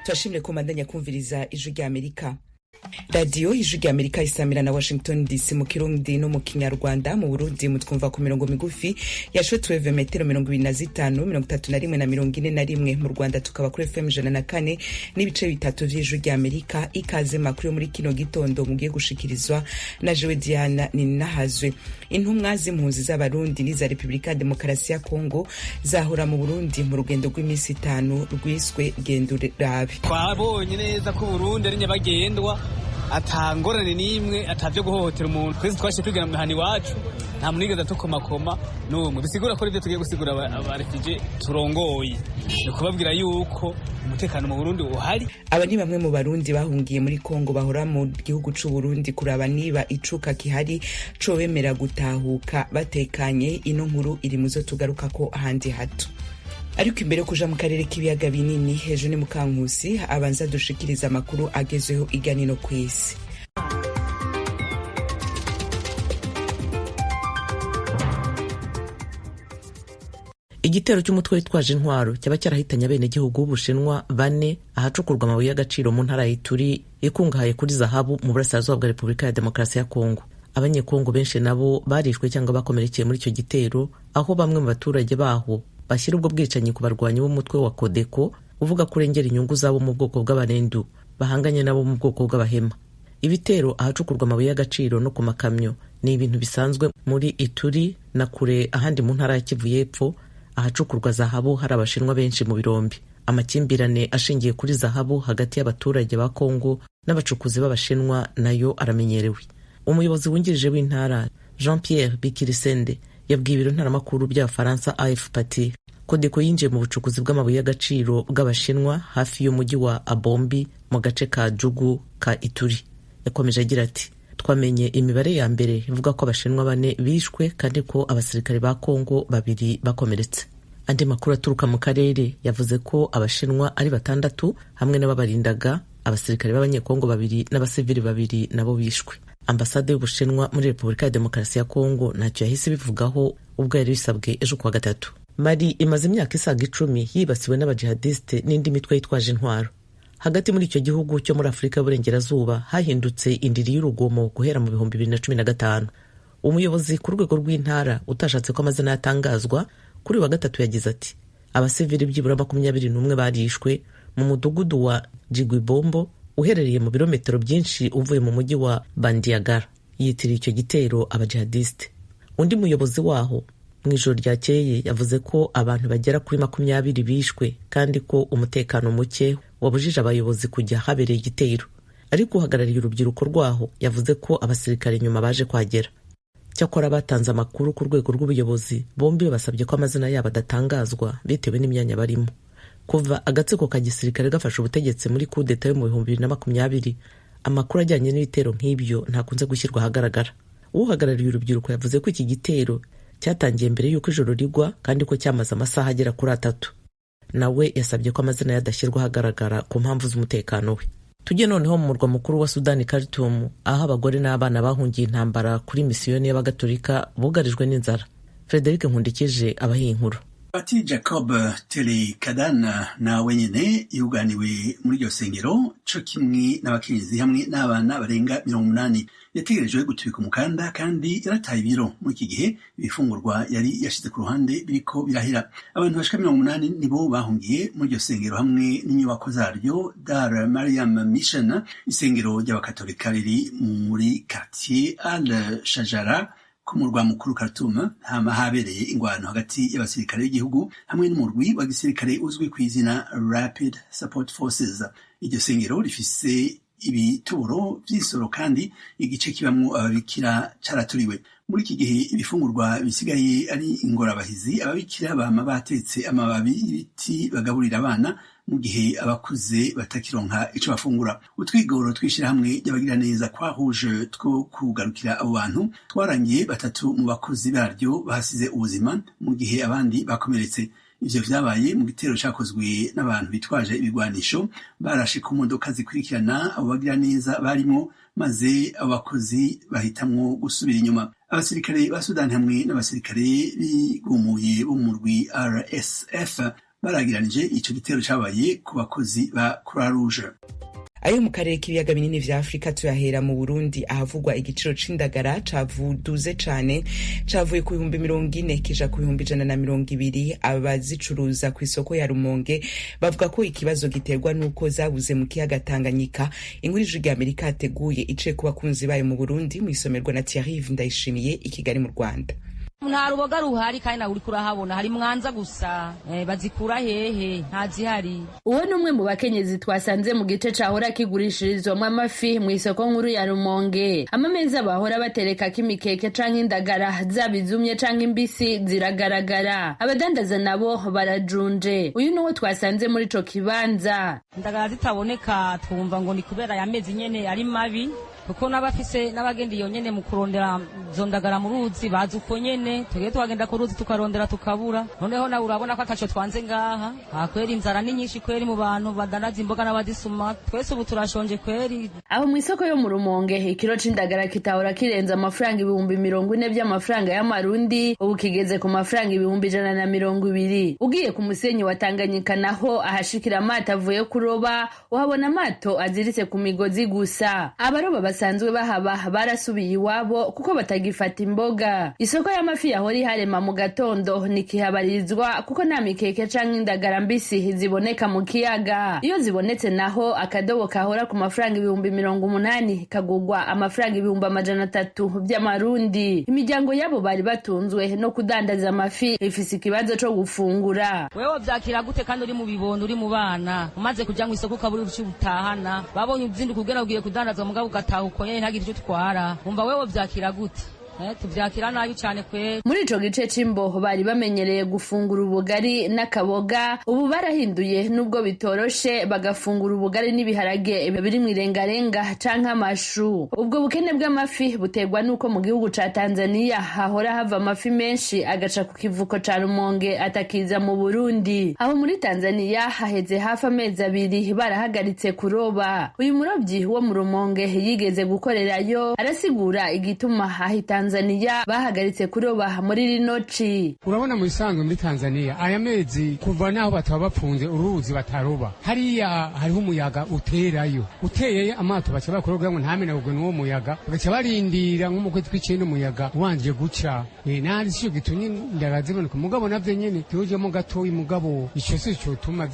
turashimire ko mandanya kumviriza ijwi rya Amerika. Radio ijwi rya Amerika isamira na Washington DC mu Kirundi no mu Kinyarwanda. Mu Burundi mutwumva ku mirongo migufi ya shortwave metero 25, 31 na 41. Mu Rwanda tukaba kuri FM 104 n'ibice bitatu vy'ijwi rya Amerika. Ikaze makuru muri kino gitondo mugiye gushikirizwa na Jewe Diana Ninahazwe. Intumwa z'impunzi z'abarundi n'iza Republika Demokarasi ya Kongo zahura mu Burundi mu rugendo rw'imisi 5 rwiswe Gendurabe. Twabonye neza ko Burundi ari nyabagendwa, atangorane nimwe, atavyo guhohotera umuntu. Twese twashe kwigana mu hani wacu, nta munigeza tukomakoma n'umwe. Bisigura ko ivyo tugiye gusigura abarefije turongoye, no kubabwira yuko umutekano mu Burundi uhari. Aba ni bamwe mu Barundi bahungiye muri Kongo bahora mu gihugu c'u Burundi kuraba niba icuka kihari co bemera gutahuka batekanye. Ino nkuru iri muzo tugaruka ko handi hato. Ariko imbere kuja mu karere k'ibiyaga binini, hejuru ni Mukankusi abanza dushikiriza amakuru agezweho iganino kw'isi. Igitero cy'umutwe witwaje intwaro cyaba cyarahitanye abene gihugu b'Ubushinwa 4 ahacukurwa amabuye y'agaciro mu ntara y'Ituri ikungahaye kuri zahabu mu burasirazuba bwa Republika ya Demokarasi ya Kongo. Abanyekongo benshi nabo barishwe cyangwa bakomerekeye muri icyo gitero, aho bamwe mu baturage baho bashyira ubwo bwicanyi ku barwanyi b'umutwe wa Kodeko uvuga kurengera inyungu zabo mu bwoko bw'abarendu bahanganye nabo mu bwoko bw'abahema. Ibitero ahacukurwa amabuye y'agaciro no ku makamyo ni ibintu bisanzwe muri Ituri na kure ahandi mu ntara ya Kivu y'Epfo ahacukurwa zahabu hari abashinwa benshi mu birombi. Amakimbirane ashingiye kuri zahabu hagati y'abaturage ba Kongo n'abacukuzi b'abashinwa nayo aramenyerewe. Umuyobozi wungirije w'intara Jean-Pierre Bikirisende yabwiye ibiro ntaramakuru by'Abafaransa AFP Kodeko yinjiye mu bucukuzi bw'amabuye y'agaciro bw'abashinwa hafi y'umujyi wa Abombi mu gace ka Jugu ka Ituri. Yakomeje agira ati, twamenye imibare ya mbere ivuga ko abashinwa 4 bishwe kandi ko abasirikare ba Kongo 2 bakomeretse. Andi makuru aturuka mu karere yavuze ko abashinwa ari 6 hamwe n'ababarindaga, abasirikare b'abanyekongo 2 n'abasivili 2 nabo bishwe. Ambasade y'Ubushinwa muri Republika ya Demokarasi ya Kongo ntacyo yahise bivugaho ubwo yari bisabwe ejo kuwa gatatu. Mali imaze imyaka isaga 10 yibasiwe n'abajihadiste n'indi mitwe yitwaje intwaro. Hagati muri icyo gihugu cyo muri Afrika y'Uburengerazuba hahindutse indiri y'urugomo guhera mu 2015. Umuyobozi ku rwego rw'intara utashatse ko amazina yatangazwa kuri wa gatatu yagize ati, abasivili byibura 21 barishwe mu mudugudu wa Jigwibombo uherereye mu birometero byinshi uvuye mu mujyi wa Bandiagara. Yitiriye icyo gitero abajihadiste. Undi muyobozi waho mu ijoro ryakeye yavuze ko abantu bagera kuri 20 bishwe kandi ko umutekano muke wabujije abayobozi kujya habereye igitero. Ariko uhagarariye urubyiruko rwaho yavuze ko abasirikare nyuma baje kwagera. Cyakora batanze amakuru ku rwego rw'ubuyobozi bombi basabye ko amazina yabo adatangazwa bitewe n'imyanya barimo. Kuva agatsiko ka gisirikare gafashe ubutegetsi muri kudeta yo mu 2020, amakuru ajyanye n'ibitero nk'ibyo ntakunze gushyirwa ahagaragara. Uhagarariye urubyiruko yavuze ko iki gitero cyatangiye mbere y'uko ijoro rigwa kandi ko cyamaze amasaha agera kuri 3. Nawe yasabye ko amazina yadashyirwa ahagaragara ku mpamvu z'umutekano we. Tujye noneho mu murwa mukuru wa Sudani Khartoum, aho abagore n'abana bahungiye intambara kuri misiyoni y'abagatolika bugarijwe n'inzara. Frederic Nkundikije abahiye inkuru. Ati Jacob Telekadana na wenyene yuganiwe muri iryo sengero co kimwe n'abakenyezi hamwe n'abana barenga 80 yategerejwe gutubika umukanda kandi yarataye ibiro. Muri iki gihe ibifungurwa yari yashize ku ruhande biriko birahera. Abantu bashika 80 nibo bahungiye muri iryo sengero hamwe n'inyubako zaryo Dar Mariam Mission, isengero ry'abakatolika riri muri quartier Al Shajara ku murwa mukuru Khartoum. Hama habereye ingwano hagati y'abasirikare b'igihugu hamwe n'umurwi wa gisirikare uzwi ku izina Rapid Support Forces. Iryo sengero rifise ibituro vy'isoro kandi igice kibamwo ababikira caraturiwe. Muri iki gihe ibifungurwa bisigaye ari ingorabahizi. Ababikira bama batetse amababi y'ibiti bagaburira abana mu gihe abakuze batakironka ico bafungura. Utwigoro twishira hamwe y'abagira neza kwahuje two kugarukira abo bantu twarangiye 3 mu bakozi baryo bahasize ubuzima mu gihe abandi bakomeretse. Ivyo vyabaye mu gitero cakozwe n'abantu bitwaje ibigwanisho barashe ku modoka zikurikirana abo bagira neza barimo, maze abakozi bahitamwo gusubira inyuma. Abasirikare ba Sudani hamwe n'abasirikare bigumuye bo mu murwi RSF baragiranije ico gitero cabaye ku bakozi ba Croix Rouge. Ayo mu karere k'ibiyaga binini vya Afrika tuyahera mu Burundi ahavugwa igiciro c'indagara cavuduze cane cavuye ku 40 kija ku 120. Abazicuruza ku isoko ya Rumonge bavuga ko ikibazo giterwa nuko zabuze mu kiyaga Tanganyika. Inkuru y'Ijwi Amerika yateguye ice ku bakunzi bayo mu Burundi mu isomerwa na Thierry Ndayishimiye i Kigali mu Rwanda. Nta ruboga ruhari kandi na uri kurahabona hari Mwanza gusa bazikura hehe ntazihari. Uwo numwe mu bakenyezi twasanze mu gice cahora kigurishirizwamo amafi mu isoko nkuru ya Rumonge. Amameza bahora batereka kimikeke canke indagara zabizumye canke imbisi ziragaragara. Abadandaza nabo barajunje. Uyu nuwo twasanze muri ico kibanza. Indagara zitaboneka twumva ngo ni kubera yamezi nyene ari mabi. Kuko n'abafise n'abagenda iyo nyene mu kurondera zondagara mu ruzi bazi uko nyene tugiye twagenda ku ruzi tukarondera tukabura. Noneho nawe urabona ko akaco twanze ngaha kweri inzara ni nyinshi kweri mu bantu badanaza imboga n'abadisuma twese ubu turashonje kweri. Aho mu isoko yo mu Rumonge ikiro c'indagara kitahora kirenza amafaranga 40,000 by'amafaranga y'amarundi ubu kigeze ku mafaranga 120. Ugiye ku musenyi wa Tanganyika naho ahashikira amato avuye kuroba uhabona amato aziritse ku migozi gusa. Abaroba basanzwe bahaba barasubiye iwabo kuko batagifata imboga. Isoko y'amafi yahora iharema mu gatondo nikihabarizwa kuko nta mikeke canke indagara mbisi ziboneka mu kiyaga. Iyo zibonetse naho akadobo kahora ku mafaranga 80,000 kagugwa amafaranga 300 by'amarundi. Imiryango yabo bari batunzwe no kudandaza amafi ifise ikibazo co gufungura. Wewe vyakira gute kandi uri mu bibondo uri mu bana umaze kuja mu isoko kaburi uci utahana babonye uzinduka kugera ugiye kudandaza mugabo ugataha uko nyene ntagire icyo twara umva wewe vyakira gute? Tuvyakira nabi cyane kwe. Muri ico gice c'imbo bari bamenyereye gufungura ubugari n'akaboga ubu barahinduye nubwo bitoroshe bagafungura ubugari n'ibiharage biri mu irengarenga canke amashu. Ubwo bukene bw'amafi buterwa nuko mu gihugu ca Tanzania hahora hava amafi menshi agaca ku kivuko ca Rumonge atakiza mu Burundi. Aho muri Tanzania haheze hafi amezi 2 barahagaritse kuroba. Uyu murovyi wo mu Rumonge yigeze gukorerayo arasigura igituma hahita Tanzania bahagaritse kuroba muri rinoci. Urabona mu isanzwe muri Tanzania aya mezi kuva naho bataba bapfunze uruzi bataroba hariya hariho umuyaga uterayo uteye amato baca bakoroga ngo ntamenagurwe n'uwo muyaga bagaca barindira nko mu kwezi kw'icenda umuyaga wanje guca nari cyo gitumye ndagaziboneka mugabo navyo nyene tujemo gatoyi mugabo ico si cyo tuma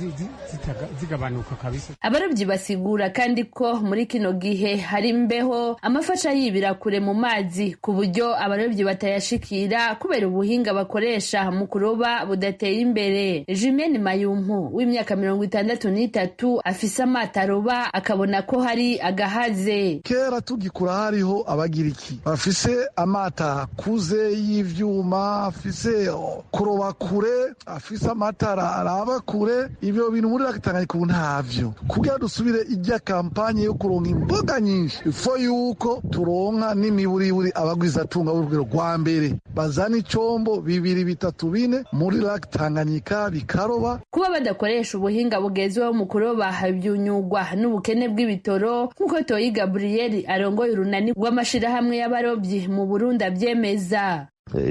zigabanuka kabisa. Abarovyi basigura kandi ko muri kino gihe hari imbeho amafasha yibira kure mu mazi ku buryo abarovyi batayashikira kubera ubuhinga bakoresha mu kuroba budateye imbere. Jimene Mayumpu w'imyaka 63 afise amato aroba akabona ko hari agahaze. Kera tugikura hariho abagiriki bafise amata kuze y'ivyuma afise kuroba kure afise amatara araba kure ibyo bintu muri Tanganyika ubu ntavyo. Kugira dusubire ijya kampanye yo kuronka imboga nyinshi ifo yuko turonka n'imiburiburi abagwiza tunga urugero rwa mbere bazana icombo 2, 3, 4 muri Tanganyika bikaroba. Kuba badakoresha ubuhinga bugezweho mu kuroba byunyugwa n'ubukene bw'ibitoro nkuko Toyi Gabriel arongoye urunani rw'amashirahamwe y'abarovyi mu Burundi avyemeza.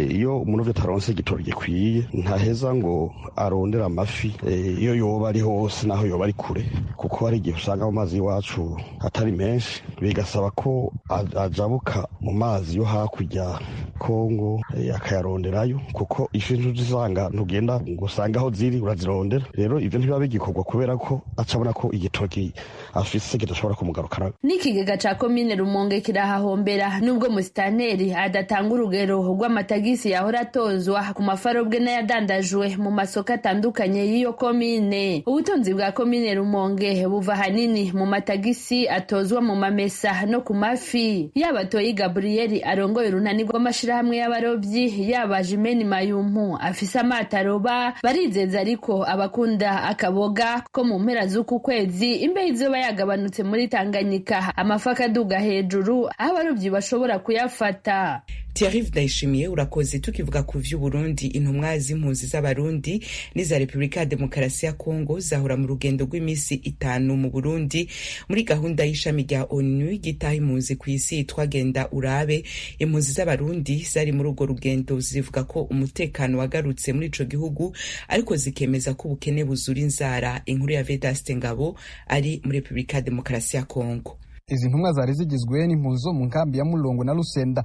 Iyo umuntu ataronse igitoro gikwiye ntaheza ngo arondera amafi iyo yoba ari hose naho yoba ari kure kuko hari igihe usanga mu mazi iwacu atari menshi bigasaba ko ajabuka mu mazi yo hakurya Kongo akayaronderayo kuko ifi ntuzisanga ntugenda ngo usanga aho ziri urazirondera. Rero ivyo ntibiba bigikorwa kubera ko acabona ko igitoki afise kidashobora kumugarukana. N'ikigega ca komine Rumonge kirahahombera nubwo musitanteri adatanga urugero rw'amatagisi yahora atozwa ku mafarobwe n'ayadandajwe mu masoko atandukanye y'iyo komine. Ubutunzi bwa komine Rumonge buva hanini mu matagisi atozwa mu mamesa no ku mafi. Yaba Toyi Gabriel arongoye urunani rw'amashirahamwe y'abarovyi yaba Jimene Mayumpu afise amato aroba barizeza ariko abakunda akaboga ko mu mpera z'uku kwezi imbeho izoba yagabanutse muri Tanganyika amafaka aduga hejuru aho abarovyi bashobora kuyafata. Thierry Ndayishimiye urakoze. Tukivuga ku vy'Uburundi intumwa z'impunzi z'abarundi n'iza Republika ya Demokarasi ya Kongo zahura mu rugendo rw'imisi 5 mu Burundi muri gahunda y'ishami rya ONU gitaha impunzi ku isi twagenda urabe. Impunzi z'abarundi mpunzi zari muri urwo rugendo zivuga ko umutekano wagarutse muri ico gihugu ariko zikemeza ko ubukene buzura inzara. Inkuru ya Vedaste Ngabo ari muri Republika ya Demokarasi ya Kongo. Izi ntumwa zari zigizwe n'impunzi zo mu nkambi ya Mulongo na Lusenda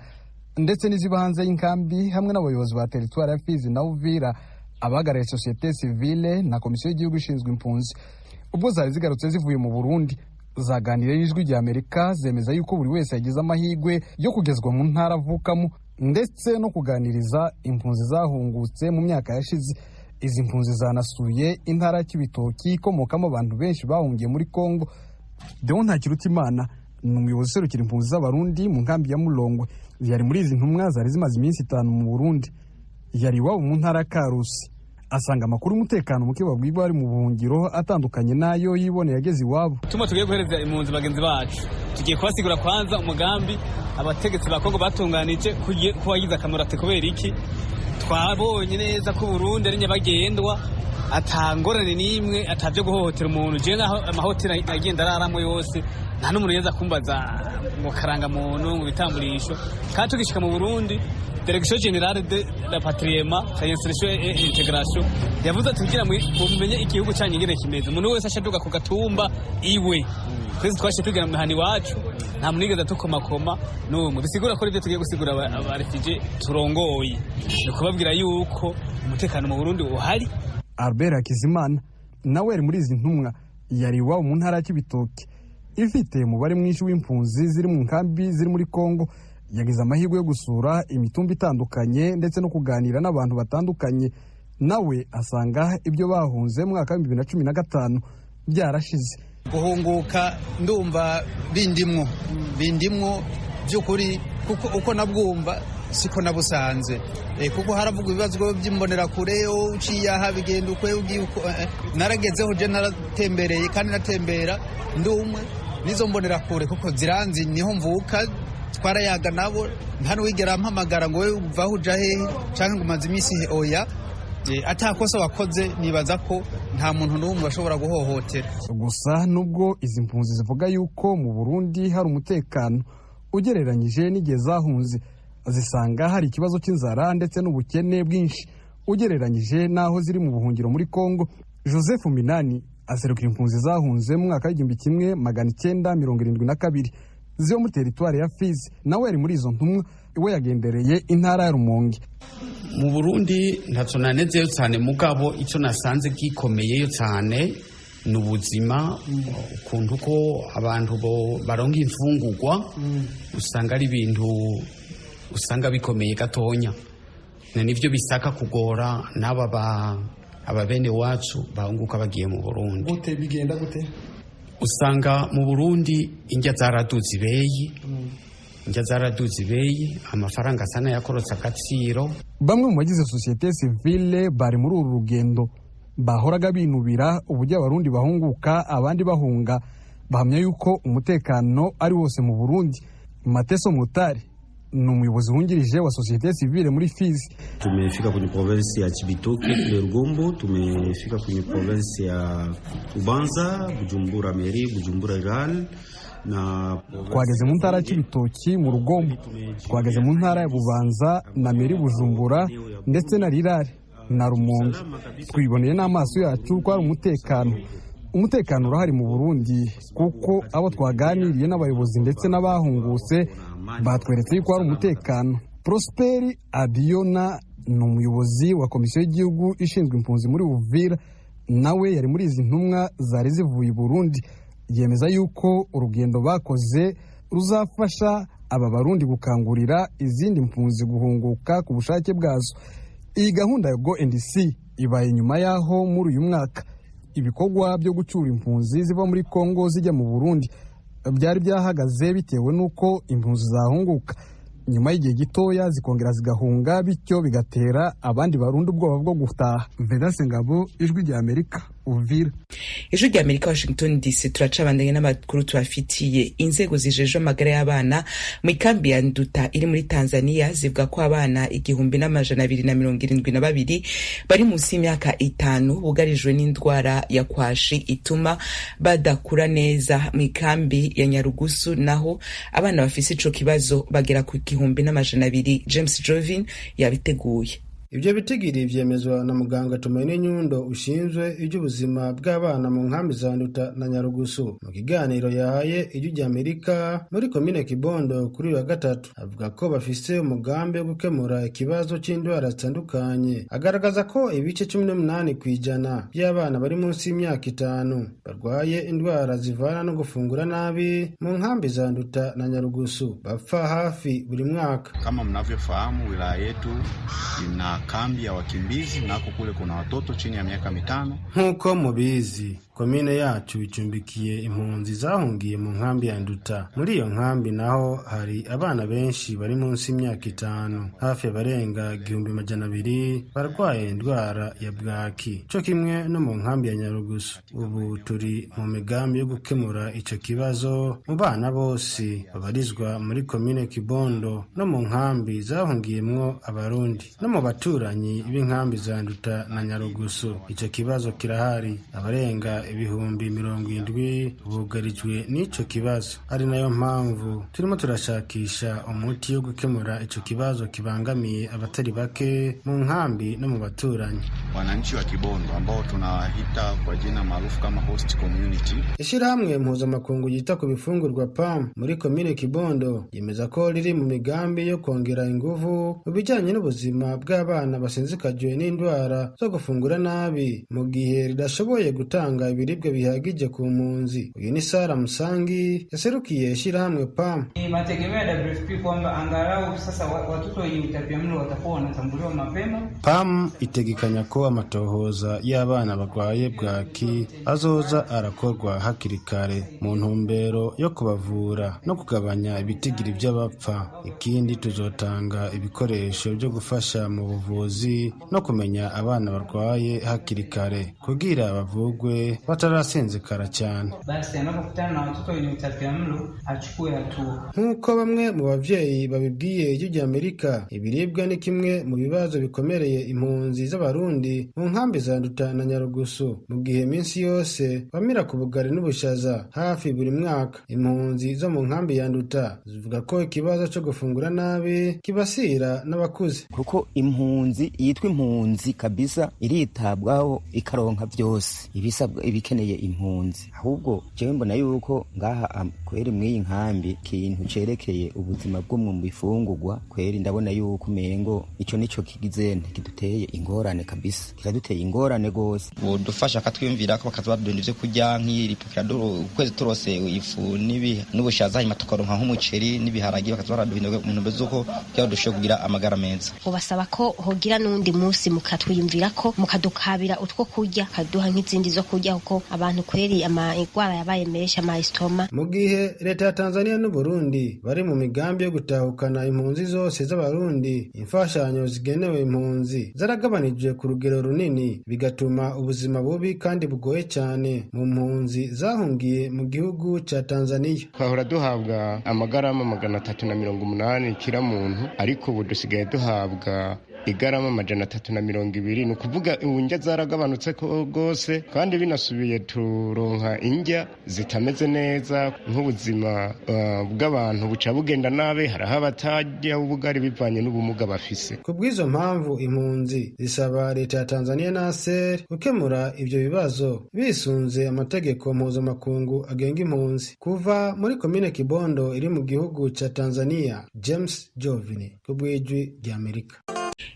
ndetse n'iziba hanze y'inkambi hamwe n'abayobozi ba teritwari ya Fizi na Uvira, abahagarariye societe civile na komisiyo y'igihugu ishinzwe impunzi. Ubwo zari zigarutse zivuye mu Burundi, zaganiriye n'Ijwi rya Amerika zemeza yuko buri wese yagize amahirwe yo kugezwa mu ntara avukamo ndetse no kuganiriza impunzi zahungutse mu myaka yashize. Izi mpunzi zanasuye intara ya Kibitoki ikomokamo abantu benshi bahungiye muri Kongo. Deo Ntakirutimana ni umuyobozi userukira impunzi z'abarundi mu nkambi ya Mulongwe. Yari muri izi ntumwa zari zimaze iminsi 5 mu Burundi. Yari iwabo mu ntara ya Karusi. Asanga amakuru umutekano muke babwirwa ari mu buhungiro atandukanye nayo yiboneye ageze iwabo. Tuma tugiye guhereza impunzi bagenzi bacu, tugiye kubasigura kwanza umugambi abategetsi ba Kongo batunganije kubagiza akamaro kubera iki twabonye neza ko Burundi ari nyabagendwa atangorane n'imwe atavyo guhohotera umuntu. Je naho amahoteli agenda araramo yose nta n'umuntu yeza kumbaza ngo karanga muntu ngo bitamburisho. Kandi tugishika mu Burundi, Direction Generale de la Patriema, Insertion et Integration yavuze ati kugira mumenye igihugu cyanyu ngene kimeze, umuntu wese ashaduka ku gatumba iwe. Twese twashe tugera mu hani wacu nta munigeza tukomakoma n'umwe. Bisigura ko ivyo tugiye gusigura abarefugee turongoye no kubabwira yuko umutekano mu Burundi uhari. Albert Hakizimana nawe ari muri izi ntumwa yari iwabo mu ntara ya Kibitoki ifite umubare mwinshi w'impunzi ziri mu nkambi ziri muri Kongo. Yagize amahirwe yo gusura imitumba itandukanye ndetse no kuganira n'abantu batandukanye. Nawe asanga ibyo bahunze mu mwaka wa 2015 byarashize. Guhunguka ndumva bindimwo by'ukuri kuko uko nabwumva siko nabusanze, kuko haravuga ibibazo by'imbonera kure uciye aha bigenda ukwe naragezeho je naratembereye kandi natembera ndumwe nizo mbonera kure kuko ziranzi niho mvuka twarayaga nabo nta n'uwigera mpamagara ngo we vaho uja hehe canke ngo umaze iminsi oya. Atakosa wakoze nibaza ko nta muntu n'umwe bashobora guhohotera. Gusa nubwo izi mpunzi zivuga yuko mu Burundi hari umutekano ugereranyije n'igihe zahunze, zisanga hari ikibazo cy'inzara ndetse n'ubukene bwinshi ugereranyije naho ziri mu buhungiro muri Kongo. Joseph Minani aserukira impunzi zahunze mu mwaka wa 1972 ziyo muri teritwari ya Fizi. Nawe yari muri izo ntumwa, iwe yagendereye intara ya Rumonge. Mu Burundi ntacyo nanezeyo cyane, mugabo icyo nasanze gikomeyeyo cyane n'ubuzima, ukuntu ko abantu baronka imfungurwa usanga ari ibintu usanga bikomeye gatonya, nivyo bisaka kugora n'aba ababene wacu bahunguka bagiye mu Burundi. Gute bigenda gute? Usanga mu Burundi indya zaraduze ibeyi, amafaranga sana yakorotse agaciro. Bamwe mu bagize societe civile bari muri uru rugendo bahoraga binubira uburyo abarundi bahunguka abandi bahunga, bahamya yuko umutekano ari wose mu Burundi. Mateso Mutari ni umuyobozi wungirije wa societe civile muri Fizi. Tumefika kwenye province ya Chibitoke kule Rugombo, tumefika kwenye province ya Ubanza, Bujumbura Meri, Bujumbura Rural, na twageze mu ntara y'Ibitoki mu Rugombo, twageze mu ntara ya Bubanza na Meri, Bujumbura ndetse na Rirare na Rumonge. Twiboneye n'amaso yacu ko ari umutekano urahari mu Burundi, kuko abo twaganiriye n'abayobozi ndetse n'abahungutse batweretse yuko ari umutekano. Prosperi Abiona ni umuyobozi wa komisiyo y'igihugu ishinzwe impunzi muri Uvira, nawe yari muri izi ntumwa zari zivuye i Burundi. Yemeza yuko urugendo bakoze ruzafasha aba barundi gukangurira izindi mpunzi guhunguka ku bushake bwazo. Iyi gahunda ya Go and See ibaye nyuma yaho muri uyu mwaka ibikorwa byo gucura impunzi ziva muri Kongo zijya mu Burundi byari byahagaze bitewe nuko impunzi zahunguka nyuma y'igihe gitoya zikongera zigahunga, bityo bigatera abandi barundi ubwoba bwo gutaha. Vedaste Ngabo, Ijwi rya Amerika. Uvira. Ijwi rya Amerika, Washington DC. Turacabandanye n'amakuru tubafitiye. Inzego zijejwe amagara y'abana mu ikambi ya Nduta iri muri Tanzania zivuga ko abana 1272 bari munsi y'imyaka 5 bugarijwe n'indwara ya kwashi ituma badakura neza. Mu ikambi ya Nyarugusu naho abana bafise ico kibazo bagera ku 1200. James Jovin yabiteguye. Ibyo bitigiri vyemezwa na muganga Tumaine Nyundo ushinzwe iby'ubuzima bw'abana mu nkambi za Nduta na Nyarugusu. Mu kiganiro yahaye Ijwi rya Amerika muri komine Kibondo kuri wa gatatu, avuga ko bafise umugambi wo gukemura ikibazo c'indwara zitandukanye. Agaragaza ko ibice 18% by'abana bari munsi y'imyaka 5 barwaye indwara zivana no gufungura nabi mu nkambi za Nduta na Nyarugusu, bapfa hafi buri mwaka. Kama mnavyofahamu, wilaya yetu ina kambi ya wakimbizi nako kule kuna watoto chini ya miaka 5. Nkuko mubizi, komine yacu icumbikiye impunzi zahungiye mu nkambi ya Nduta. Muri iyo nkambi naho hari abana benshi bari munsi y'imyaka 5, hafi abarenga 1200 barwaye indwara ya bwaki, cyo kimwe no mu nkambi ya Nyarugusu. Ubu turi mu migambi yo gukemura ico kibazo mu bana bose babarizwa muri komine Kibondo no mu nkambi zahungiyemwo abarundi no mu baturanyi b'inkambi za Nduta na Nyarugusu. Ico kibazo kirahari, abarenga 70 bugarijwe n'ico kibazo. Ari nayo mpamvu turimo turashakisha umuti wo gukemura ico kibazo kibangamiye abatari bake mu nkambi no mu baturanyi. Wananchi wa Kibondo ambao tunawahita kwa jina maarufu kama host community. Ishirahamwe mpuzamakungu yita ku bifungurwa PAM muri komine Kibondo yemeza ko riri mu migambi yo kongera inguvu mu bijanye n'ubuzima bw'abana basinzikajwe n'indwara zo gufungura nabi mu gihe ridashoboye gutanga ibiribwa bihagije ku mpunzi. Uyu ni Sara Musangi yaserukiye ishirahamwe PAM. Mategemeo ya WFP kwamba angalau sasa watoto wenye utapiamlo watakuwa wanatambuliwa mapema. PAM itegekanya ko amatohoza y'abana barwaye bwaki azoza arakorwa hakiri kare mu ntumbero yo kubavura no kugabanya ibitigiri by'abapfa. Ikindi tuzotanga ibikoresho byo gufasha mu buvuzi no kumenya abana barwaye hakiri kare kugira bavugwe batarasinzikara cyane. Basi anapokutana na watoto wenye utapiamlo achukue hatua. Nkuko bamwe mu bavyeyi babibwiye Ijwi rya Amerika, ibiribwa ni kimwe mu bibazo bikomereye impunzi z'abarundi mu nkambi za Nduta na Nyarugusu, mu gihe minsi yose bamira ku bugari n'ubushaza hafi buri mwaka. Impunzi zo mu nkambi ya Nduta zivuga ko ikibazo cyo gufungura nabi kibasira n'abakuze, kuko impunzi yitwa impunzi kabisa iritabwaho ikaronka byose ibisabwa ibikeneye impunzi. Ahubwo jewe mbona yuko ngaha kweri mw'iyi nkambi kintu cerekeye ubuzima bwo mu bifungurwa kweri ndabona yuko mengo ico nico kigizene kiduteye ingorane kabisa, kiraduteye ingorane gose. Bodufasha katwiyumvira ko bakazabadunda ivyo kurya nk'iripukira ukwezi turose ifu n'ubushaza hanyuma tukaronka nk'umuceri n'ibiharagi bakazabaduhindura mu ntumbe z'uko byadushoboye kugira amagara meza. Ubasaba ko hogira n'undi munsi mukatwiyumvira ko mukadukabira utwo kurya kaduha nk'izindi zo kurya kuko abantu kweri amagwara yabaye menshi amaistoma. Mu gihe leta ya Tanzania n'u Burundi bari mu migambi yo gutahukana impunzi zose z'abarundi, imfashanyo zigenewe impunzi zaragabanijwe ku rugero runini, bigatuma ubuzima bubi kandi bugoye cyane mu mpunzi zahungiye mu gihugu ca Tanzania. Twahora duhabwa amagarama 380 kira muntu, ariko ubu dusigaye duhabwa igarama 320. Ni ukuvuga indya zaragabanutse ko gose, kandi binasubiye turonka indya zitameze neza. Nk'ubuzima bw'abantu buca bugenda nabe, haraho abatajya ubugari bivanye n'ubumuga bafise. Ku bw'izo mpamvu impunzi zisaba leta ya Tanzania na ASER gukemura ivyo bibazo bisunze amategeko mpuzamakungu agenga impunzi. Kuva muri komine Kibondo iri mu gihugu ca Tanzania, James Jovini ku bw'Ijwi rya Amerika.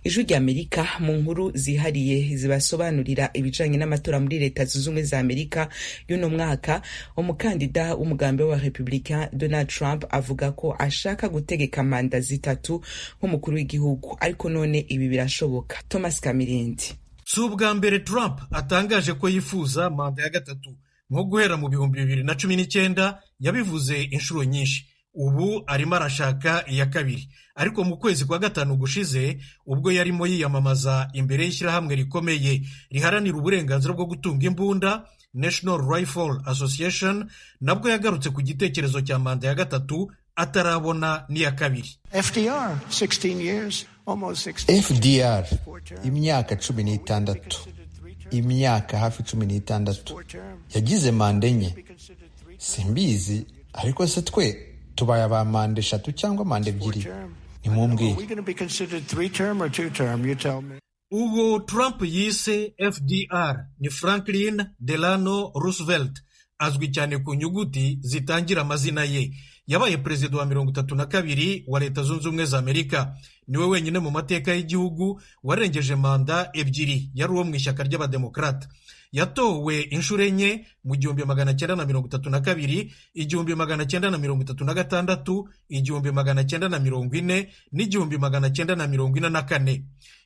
Ijwi rya Amerika mu nkuru zihariye zibasobanurira ibijanye n'amatora muri leta zunze ubumwe za Amerika y'uno mwaka, umukandida w'umugambi wa Republican Donald Trump avuga ko ashaka gutegeka manda 3 nk'umukuru w'igihugu, ariko none ibi birashoboka. Thomas Kamirindi. Si ubwa mbere Trump atangaje ko yifuza manda ya 3, nko guhera mu 2019 yabivuze inshuro nyinshi. ubu arimo arashaka iya kabiri. Ariko mu kwezi kwa gatanu gushize, ubwo yarimo yiyamamaza imbere y'ishyirahamwe rikomeye riharanira uburenganzira bwo gutunga imbunda, National Rifle Association, nabwo yagarutse ku gitekerezo cya manda ya gatatu atarabona n'iya kabiri. FDR imyaka 16, imyaka hafi 16 yagize manda enye. Simbizi, ariko se twe tubaye aba manda 3 cyangwa manda 2? Nimumbwire. Uwo Trump yise FDR ni Franklin Delano Roosevelt, azwi cyane ku nyuguti zitangira amazina ye. Yabaye perezida wa 32 wa Leta Zunze Ubumwe za Amerika. Niwe wenyine mu mateka y'igihugu warengeje manda 2. Yari uwo mu ishyaka ry'Abademokrata. Yatowe inshuro enye mu 1932, 1936, 1940 n'1944.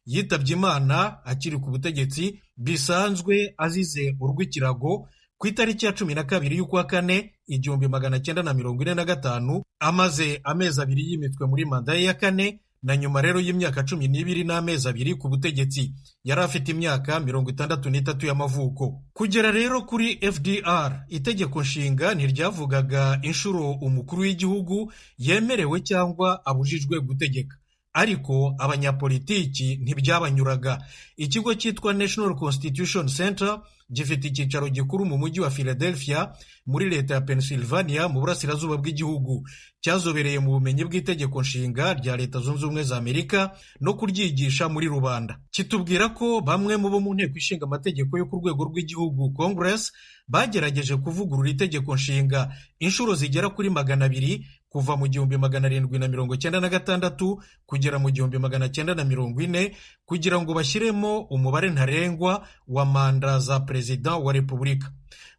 Yitabye Imana akiri ku butegetsi bisanzwe azize urw'ikirago ku itariki ya 12 y'ukwa kane 1945, amaze amezi 2 yimitwe muri manda ye ya kane, na nyuma rero y'imyaka 12 n'amezi 2 ku butegetsi. Yari afite imyaka 63 y'amavuko. Kugera rero kuri FDR, itegeko nshinga ntiryavugaga inshuro umukuru w'igihugu yemerewe cyangwa abujijwe gutegeka. Ariko abanyapolitiki ntibyabanyuraga. Ikigo cyitwa National Constitution Center gifite icyicaro gikuru mu mujyi wa Philadelphia muri leta ya Pennsylvania mu burasirazuba bw'igihugu. Cyazobereye mu bumenyi bw'itegeko nshinga rya Leta Zunze Ubumwe za Amerika no kuryigisha muri rubanda. Kitubwira ko bamwe mu bo mu nteko ishinga amategeko yo ku rwego rw'igihugu Congress bagerageje kuvugurura itegeko nshinga inshuro zigera kuri 200 kuva mu 1796 kugera mu 1940 kugira ngo bashyiremo umubare ntarengwa wa manda za perezida wa repubulika.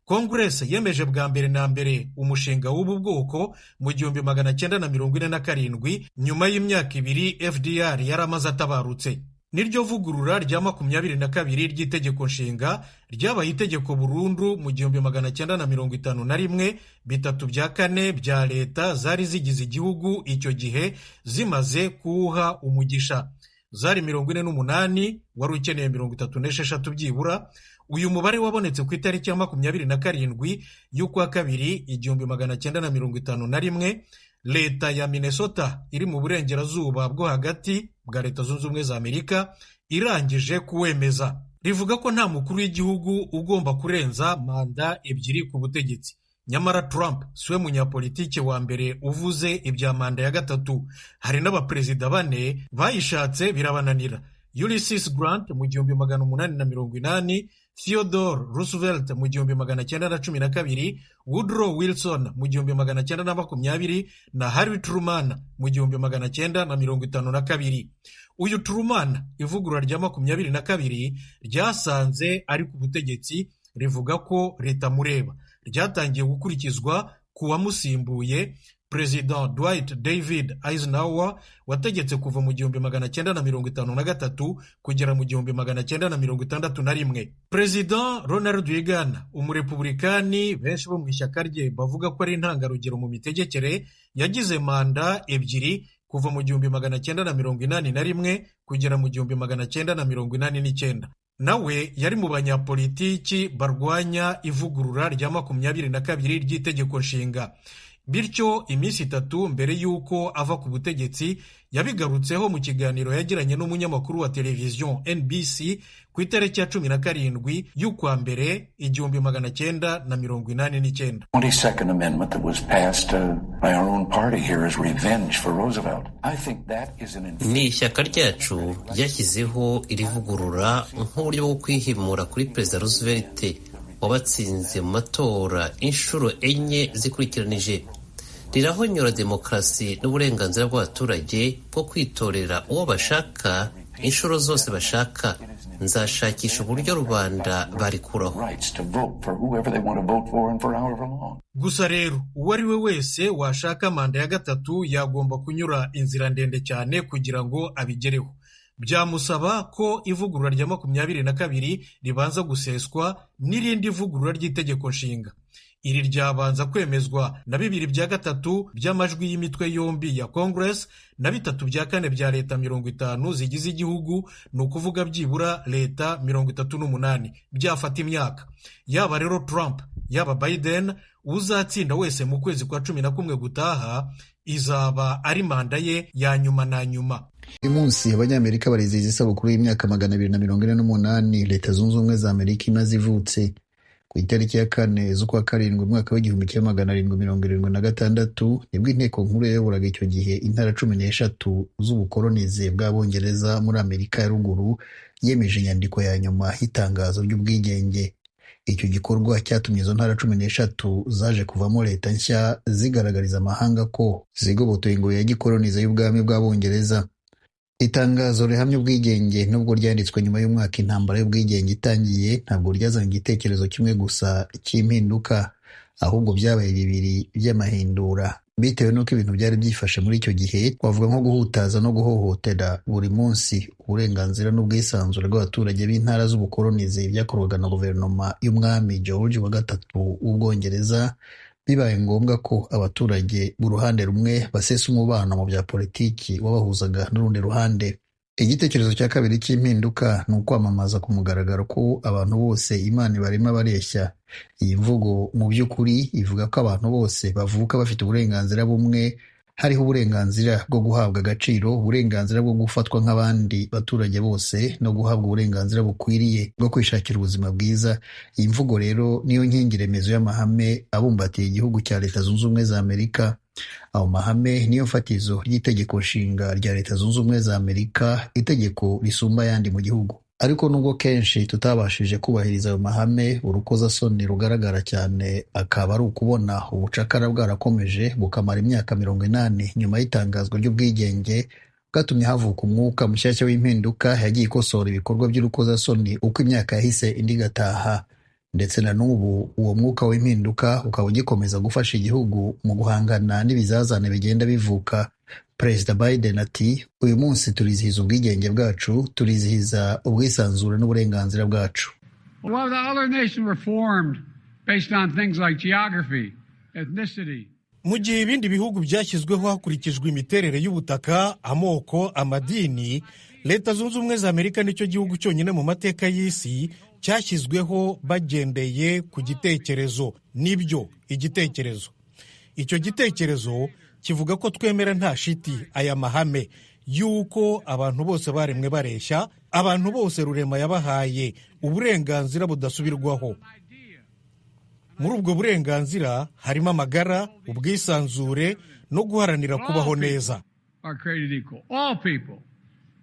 Congress yemeje bwa mbere na mbere umushinga w'ubu bwoko mu 1947, nyuma y'imyaka 2 FDR yaramaze atabarutse. Niryo vugurura rya 22 ry'itegeko nshinga ryabaye itegeko burundu mu 1951, 3/4 bya leta zari zigize igihugu icyo gihe zimaze kuwuha umugisha. Zari 48, wari ukeneye 36 byibura. Uyu mubare wabonetse ku itariki ya 27 y'ukwa kabiri 1951. Leta ya Minnesota iri mu burengerazuba bwo hagati bwa Leta Zunze Ubumwe za Amerika irangije kuwemeza. Rivuga ko nta mukuru w'igihugu ugomba kurenza manda 2 ku butegetsi. Nyamara Trump siwe munyapolitike wa mbere uvuze ibya manda ya gatatu. Hari n'abaperezida 4 bayishatse birabananira. Ulysses Grant mu 1880, Theodore Roosevelt mu 1912, Woodrow Wilson mu 1920 na Harry Truman mu 1952. Uyu Truman ivugurura rya 22 ryasanze ari ku butegetsi rivuga ko ritamureba. Ryatangiye gukurikizwa ku wamusimbuye President Dwight David Eisenhower wategetse kuva mu 1953 kugera mu 1961. President Ronald Reagan, umurepublikani benshi bo mu ishyaka rye bavuga ko ari intangarugero mu mitegekere, yagize manda 2 kuva mu 1981 kugera mu 1989. Nawe yari mu banyapolitiki barwanya ivugurura rya 22 ry'itegeko nshinga. Bityo iminsi 3 mbere y'uko ava ku butegetsi yabigarutseho mu kiganiro yagiranye n'umunyamakuru wa televiziyo NBC ku itariki ya 17 y'ukwa mbere 1989. Ni ishyaka ryacu ryashyizeho iri vugurura nk'uburyo bwo kwihimura kuri Perezida Roosevelt wabatsinze mu matora inshuro 4 zikurikiranije. Rirahonyora demokarasi n'uburenganzira bw'abaturage bwo kwitorera uwo bashaka inshuro zose bashaka. Nzashakisha uburyo rubanda barikuraho. Gusa rero uwo ari we wese washaka manda ya gatatu yagomba kunyura inzira ndende cyane kugira ngo abigereho. Byamusaba ko ivugurura rya 22 ribanza guseswa n'irindi vugurura ry'itegeko nshinga. iri ryabanza kwemezwa na 2/3 by'amajwi y'imitwe yombi ya Congress na 3/4 bya leta 50 zigize igihugu, ni ukuvuga byibura leta 38 byafata imyaka. Yaba rero Trump yaba Biden, uzatsinda wese mu kwezi kwa 11 gutaha izaba ari manda ye ya nyuma na nyuma. Uyu munsi abanyamerika barizihiza isabukuru y'imyaka 248 leta zunze ubumwe za Amerika imaze ivutse. Ku itariki ya 4 z'ukwa karindwi umwaka w'1776 nibwo inteko nkuru yayoboraga icyo gihe intara 13 z'ubukolonize bw'Abongereza muri Amerika ya ruguru yemeje inyandiko ya nyuma y'itangazo ry'ubwigenge. Icyo gikorwa cyatumye izo ntara 13 zaje kuvamo leta nshya zigaragariza amahanga ko zigobotoye ingoyi ya gikolonize y'ubwami bw'Abongereza. Itangazo rihamya ubwigenge nubwo ryanditswe nyuma y'umwaka intambara y'ubwigenge itangiye, ntabwo ryazanye igitekerezo kimwe gusa cy'impinduka, ahubwo byabaye bibiri by'amahindura. Bitewe n'uko ibintu byari byifashe muri icyo gihe, twavuga nko guhutaza no guhohotera buri munsi uburenganzira n'ubwisanzure bw'abaturage b'intara z'ubukolonize byakorwaga na guverinoma y'umwami George wa gatatu w'Ubwongereza, bibaye ngombwa ko abaturage b'uruhande rumwe basesa umubano mu bya politiki wabahuzaga n'urundi ruhande. Igitekerezo cya kabiri cy'impinduka ni ukwamamaza ku mugaragaro ko abantu bose Imana ibarema bareshya. Iyi mvugo mu by'ukuri ivuga ko abantu bose bavuka bafite uburenganzira bumwe, hariho uburenganzira bwo guhabwa agaciro, uburenganzira bwo gufatwa nk'abandi baturage bose, no guhabwa uburenganzira bukwiriye bwo kwishakira ubuzima bwiza. Iyi mvugo rero niyo nkingi remezo y'amahame abumbatiye igihugu cya Leta Zunze Ubumwe za Amerika. Ayo mahame niyo fatizo ry'itegeko nshinga rya Leta Zunze Ubumwe za Amerika, itegeko risumba ayandi mu gihugu. Ariko nubwo kenshi tutabashije kubahiriza ayo mahame, urukozasoni rugaragara cyane akaba ari ukubona ubucakara bwarakomeje bukamara imyaka 80 nyuma y'itangazwa ry'ubwigenge, bwatumye havuka umwuka mushyashya w'impinduka yagiye ikosora ibikorwa by'urukozasoni uko imyaka yahise indi gataha. Ndetse na n'ubu uwo mwuka w'impinduka ukaba ugikomeza gufasha igihugu mu guhangana n'ibizazane bigenda bivuka. Perezida Biden ati, uyu munsi turizihiza ubwigenge bwacu, turizihiza ubwisanzure n'uburenganzira bwacu. Mu gihe ibindi bihugu byashyizweho hakurikijwe imiterere y'ubutaka, amoko, amadini, Leta Zunze Ubumwe za Amerika nicyo gihugu cyonyine mu mateka y'isi cyashyizweho bagendeye ku gitekerezo. Nibyo, igitekerezo. Icyo gitekerezo kivuga ko twemera nta shiti aya mahame y'uko abantu bose baremwe bareshya, abantu bose rurema yabahaye uburenganzira budasubirwaho. Muri ubwo burenganzira harimo amagara, ubwisanzure no guharanira kubaho neza. All people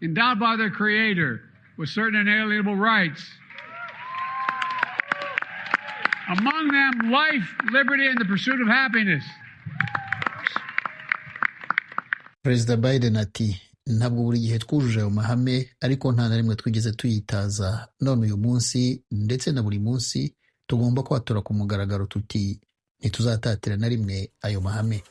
endowed by their creator with certain inalienable rights. Among them, life, liberty, and the pursuit of happiness. Perezida Biden ati, ntabwo buri gihe twujuje ayo mahame, ariko nta na rimwe twigeze tuyitaza. None uyu munsi ndetse na buri munsi tugomba kwatura ku mugaragaro tuti ntituzatatira na rimwe ayo mahame.